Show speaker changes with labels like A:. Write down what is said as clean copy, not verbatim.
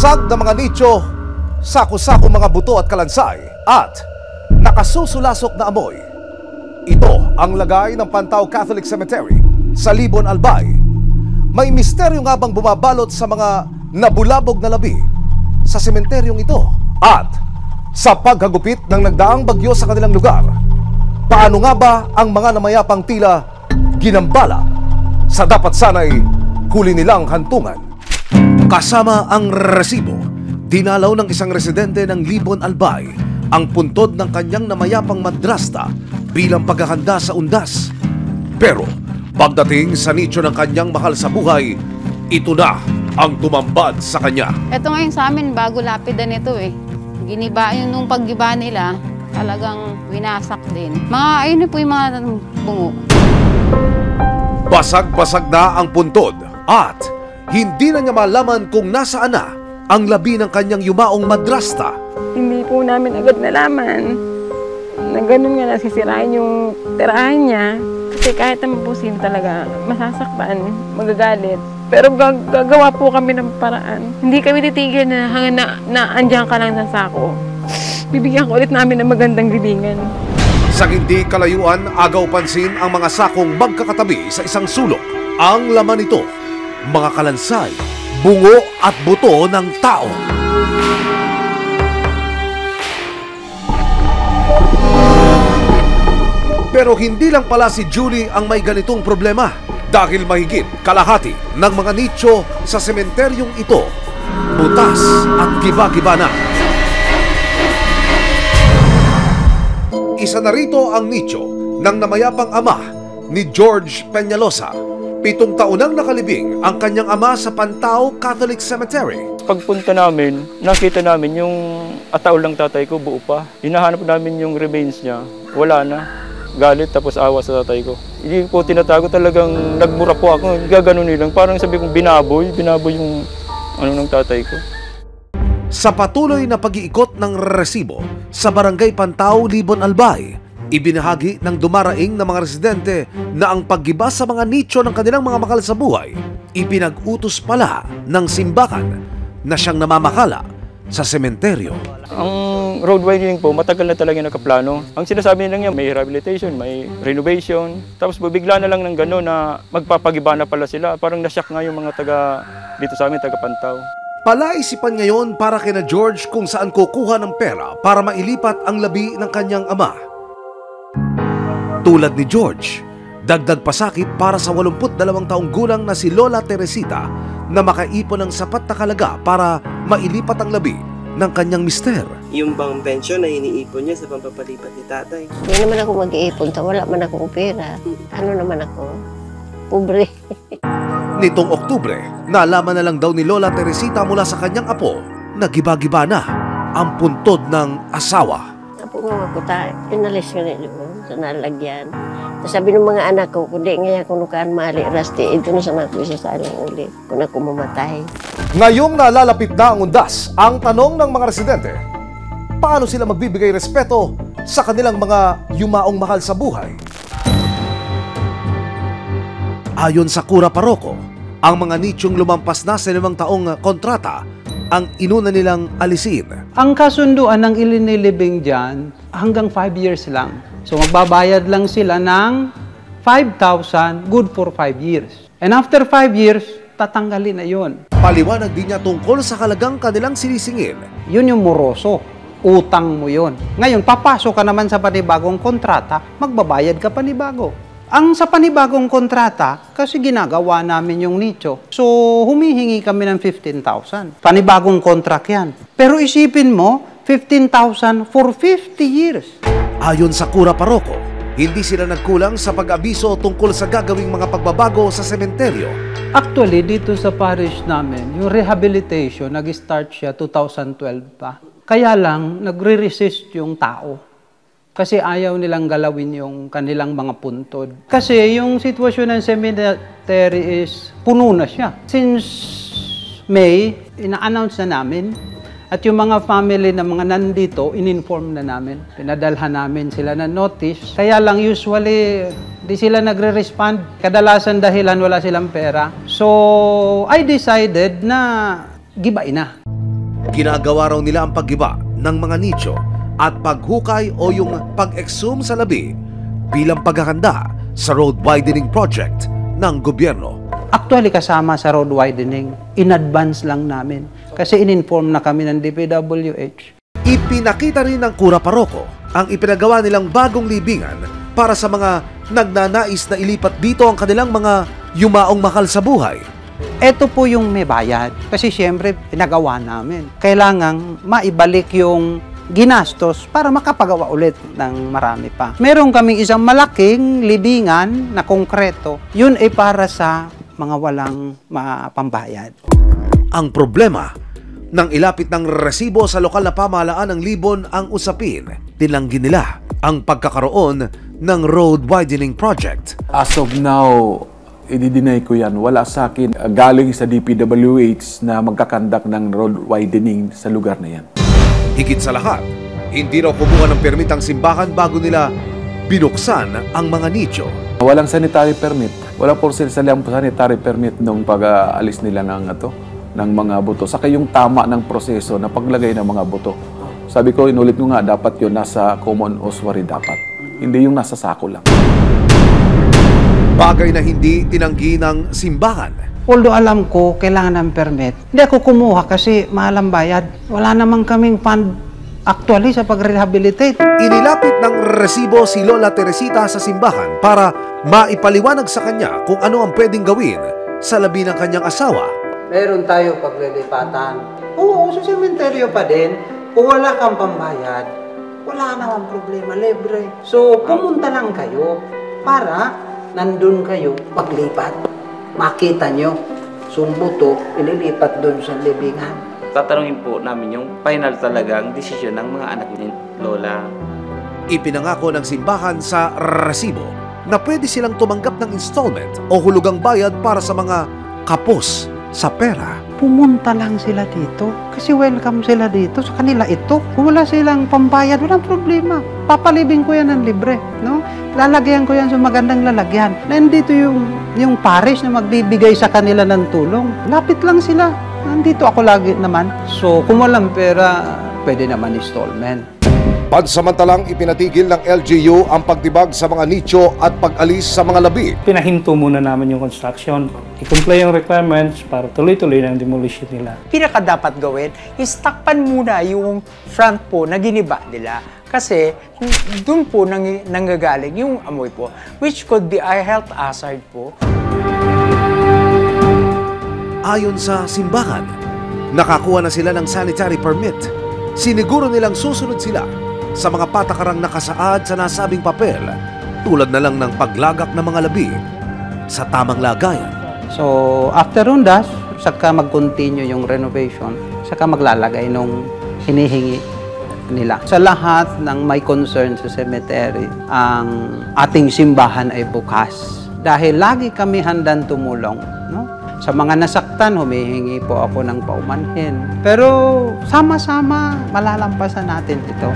A: Basag na mga nicho, sako-sako mga buto at kalansay, at nakasusulasok na amoy. Ito ang lagay ng Pantao Catholic Cemetery sa Libon, Albay. May misteryo nga bang bumabalot sa mga nabulabog na labi sa sementeryong ito? At sa paghagupit ng nagdaang bagyo sa kanilang lugar, paano nga ba ang mga namayapang tila ginambala sa dapat sanay huli nilang hantungan? Kasama ang resibo, dinalaw ng isang residente ng Libon, Albay ang puntod ng kanyang namayapang madrasta bilang paghahanda sa undas. Pero pagdating sa nicho ng kanyang mahal sa buhay, ito na ang tumambad sa kanya.
B: Ito ngayon sa amin, bago lapidan ito eh. Giniba yun nung paggiba nila, talagang winasak din. Ayun po yung mga bungo.
A: Basag-basag na ang puntod at hindi na niya malaman kung nasaan na ang labi ng kanyang yumaong madrasta.
C: Hindi po namin agad nalaman na ganun nga nasisirain yung tirahan niya. Kasi kahit naman po sino talaga masasaktan, magagalit. Pero gagawa po kami ng paraan. Hindi kami titigil na hanggang na andyan ka lang sa sako. Bibigyan ko ulit namin ng magandang libingan.
A: Sa hindi kalayuan, agaw pansin ang mga sakong magkakatabi sa isang sulok. Ang laman nito, mga kalansay, bungo at buto ng tao. Pero hindi lang pala si Julie ang may ganitong problema. Dahil mahigit kalahati ng mga nicho sa sementeryong ito, butas at giba-giba na. Isa na rito ang nicho ng namayapang ama ni George Peñalosa. 7 taon nang nakalibing ang kanyang ama sa Pantao Catholic Cemetery.
D: Pagpunta namin, nakita namin yung ataol ng tatay ko buo pa. Hinahanap namin yung remains niya, wala na. Galit tapos awa sa tatay ko. Hindi po tinatago, talagang nagmura po ako. Gaganon nilang, parang sabi kong binaboy yung ng tatay ko.
A: Sa patuloy na pag-iikot ng resibo sa Barangay Pantao, Libon, Albay, ibinahagi ng dumaraing na mga residente na ang paggiba sa mga nicho ng kanilang mga mahal sa buhay, ipinag-utos pala ng simbahan na siyang namamakala sa sementeryo.
D: Ang road widening po, matagal na talaga nakaplano. Ang sinasabi nila niya, may rehabilitation, may renovation. Tapos bigla na lang ng gano'n na magpapagiba na pala sila. Parang nasyak nga yung mga taga dito sa amin, taga Pantao.
A: Palaisipan ngayon para kina George kung saan kukuha ng pera para mailipat ang labi ng kanyang ama. Tulad ni George, dagdag pasakit para sa 82 taong gulang na si Lola Teresita na makaipon ng sapat na halaga para mailipat ang labi ng kanyang mister.
E: Yung bang pensyon na iniipon niya sa pampapalipat ni tatay.
F: Hindi naman ako mag-iipon, wala man akong pera. Ano naman ako? Pobre.
A: Nitong Oktubre, nalaman na lang daw ni Lola Teresita mula sa kanyang apo na giba-giba na ang puntod ng asawa.
F: Apo nga ako tayo, inalis ko na sa nalagyan. Sabi ng mga anak ko, kundi ngayon kung nukaan mali, rasti, ito na sa mga sa alang ulit, kung ako mamatay.
A: Ngayong nalalapit na ang undas, ang tanong ng mga residente, paano sila magbibigay respeto sa kanilang mga yumaong mahal sa buhay? Ayon sa Kura Paroko, ang mga nichong lumampas na sa 5 taong kontrata ang inuna nilang alisin.
G: Ang kasunduan ng ilinilibing dyan, hanggang 5 years lang. So magbabayad lang sila ng 5,000, good for 5 years. And after 5 years, tatanggalin na yun.
A: Paliwanag din niya tungkol sa halagang kanilang sinisingil.
G: Yun yung moroso. Utang mo yun. Ngayon, papasok ka naman sa panibagong kontrata, magbabayad ka panibago. Ang sa panibagong kontrata, kasi ginagawa namin yung nicho. So, humihingi kami ng 15,000. Panibagong contract yan. Pero isipin mo, 15,000 for 50 years.
A: Ayon sa Kura Paroko, hindi sila nagkulang sa pag-abiso tungkol sa gagawing mga pagbabago sa sementeryo.
G: Actually, dito sa parish namin, yung rehabilitation, nag-start siya 2012 pa. Kaya lang, nagre-resist yung tao. Kasi ayaw nilang galawin yung kanilang mga puntod. Kasi yung sitwasyon ng cemetery is puno na siya. Since May, ina-announce na namin. At yung mga family na mga nandito, in-inform na namin. Pinadalhan namin sila ng notice. Kaya lang usually, di sila nagre-respond. Kadalasan dahilan wala silang pera. So, I decided na gibain na.
A: Ginagawa raw nila ang paggiba ng mga nicho at paghukay o yung pag-exhume sa labi bilang paghahanda sa road widening project ng gobyerno.
G: Actually, kasama sa road widening, in advance lang namin. Kasi in-inform na kami ng DPWH.
A: Ipinakita rin ng Kura Paroko ang ipinagawa nilang bagong libingan para sa mga nagnanais na ilipat dito ang kanilang mga yumaong mahal sa buhay.
G: Ito po yung may bayad. Kasi siyempre, pinagawa namin. Kailangang maibalik yung ginastos para makapagawa ulit ng marami pa. Meron kaming isang malaking libingan na konkreto. Yun ay para sa mga walang pambayad.
A: Ang problema, nang ilapit ng resibo sa lokal na pamahalaan ng Libon ang usapin, tinanggi nila ang pagkakaroon ng road widening project.
H: As of now, i-deny ko yan. Wala sa akin galing sa DPWH na magkakandak ng road widening sa lugar na yan.
A: Higit sa lahat, hindi raw kumuha ng permit ang simbahan bago nila binuksan ang mga nicho.
H: Walang sanitary permit. Wala po silang sanitary permit nung pag-aalis nila ng mga buto. Saka yung tama ng proseso na paglagay ng mga buto. Sabi ko, inulit ko nga, dapat yun nasa common ossuary dapat. Hindi yung nasa sako lang.
A: Bagay na hindi tinanggi ng simbahan.
G: Although alam ko, kailangan ng permit. Hindi ako kumuha kasi mahal ang bayad. Wala namang kaming fund actually sa pag-rehabilitate.
A: Inilapit ng resibo si Lola Teresita sa simbahan para maipaliwanag sa kanya kung ano ang pwedeng gawin sa labi ng kanyang asawa.
G: Meron tayo paglilipatan. Oo, sa sementeryo pa din. Kung wala kang pambayad, wala namang problema, libre. So, pumunta lang kayo para nandun kayo paglipat. Makita nyo, sumbuto, ililipat doon sa libingan.
I: Tatanungin po namin yung final talagang desisyon ng mga anak ni Lola.
A: Ipinangako ng simbahan sa resibo na pwede silang tumanggap ng installment o hulugang bayad para sa mga kapos sa pera.
G: Pumunta lang sila dito kasi welcome sila dito. Sa kanila ito. Kung wala silang pambayad, walang problema. Papalibing ko yan ng libre. No? Lalagyan ko yan sa magandang lalagyan. Nandito yung parish na magbibigay sa kanila ng tulong. Lapit lang sila. Nandito ako lagi naman. So, kung walang pera, pwede naman installment.
A: Pansamantalang ipinatigil ng LGU ang pagtibag sa mga nicho at pag-alis sa mga labi.
J: Pinahinto muna namin yung construction. I-comply yung requirements para tuloy-tuloy ng demolition nila.
K: Pinaka dapat gawin is takpan muna yung front po na giniba nila. Kasi doon po nanggagaling yung amoy po, which could be a health hazard po.
A: Ayon sa simbahan, nakakuha na sila ng sanitary permit. Siniguro nilang susunod sila sa mga patakarang nakasaad sa nasabing papel, tulad na lang ng paglagak ng mga labi sa tamang lagayan.
G: So, after undas, saka mag-continue yung renovation, saka maglalagay nung hinihingi nila. Sa lahat ng may concern sa cemetery, ang ating simbahan ay bukas. Dahil lagi kami handang tumulong, no? Sa mga nasaktan, humihingi po ako ng paumanhin. Pero sama-sama, malalampasan natin ito.